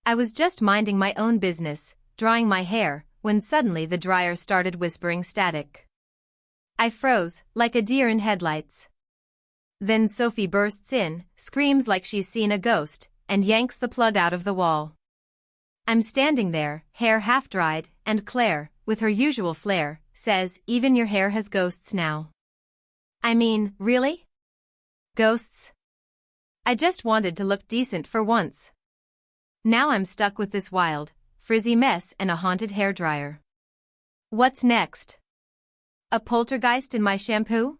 I was just minding my own business, drying my hair, when suddenly the dryer started whispering static. I froze, like a deer in headlights. Then Sophie bursts in, screams like she's seen a ghost, and yanks the plug out of the wall. I'm standing there, hair half-dried, and Claire, with her usual flair, says, "Even your hair has ghosts now." I mean, really? Ghosts? I just wanted to look decent for once. Now I'm stuck with this wild, frizzy mess and a haunted hairdryer. What's next? A poltergeist in my shampoo?